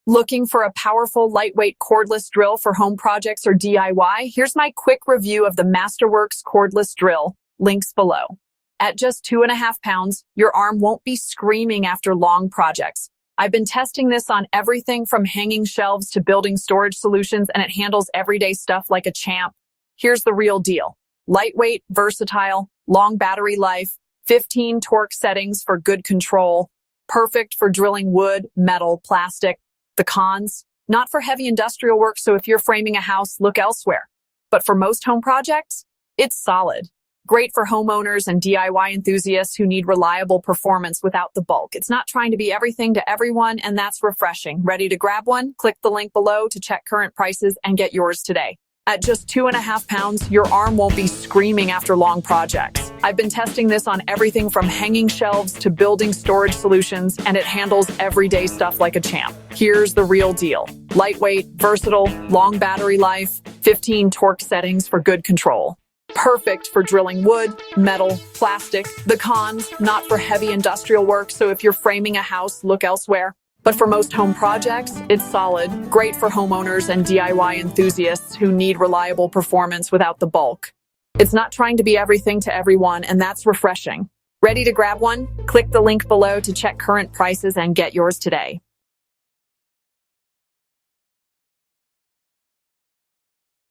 Looking for a powerful, lightweight cordless drill for home projects or DIY? Here's my quick review of the Masterworks cordless drill, links below. At just 2.5 pounds, your arm won't be screaming after long projects. I've been testing this on everything from hanging shelves to building storage solutions, and it handles everyday stuff like a champ. Here's the real deal. Lightweight, versatile, long battery life, 15 torque settings for good control, perfect for drilling wood, metal, plastic. The cons, not for heavy industrial work, so if you're framing a house, look elsewhere. But for most home projects, it's solid. Great for homeowners and DIY enthusiasts who need reliable performance without the bulk. It's not trying to be everything to everyone, and that's refreshing. Ready to grab one? Click the link below to check current prices and get yours today. At just 2.5 pounds, your arm won't be screaming after long projects. I've been testing this on everything from hanging shelves to building storage solutions, and it handles everyday stuff like a champ. Here's the real deal. Lightweight, versatile, long battery life, 15 torque settings for good control. Perfect for drilling wood, metal, plastic. The cons, not for heavy industrial work, so if you're framing a house, look elsewhere. But for most home projects, it's solid. Great for homeowners and DIY enthusiasts who need reliable performance without the bulk. It's not trying to be everything to everyone, and that's refreshing. Ready to grab one? Click the link below to check current prices and get yours today.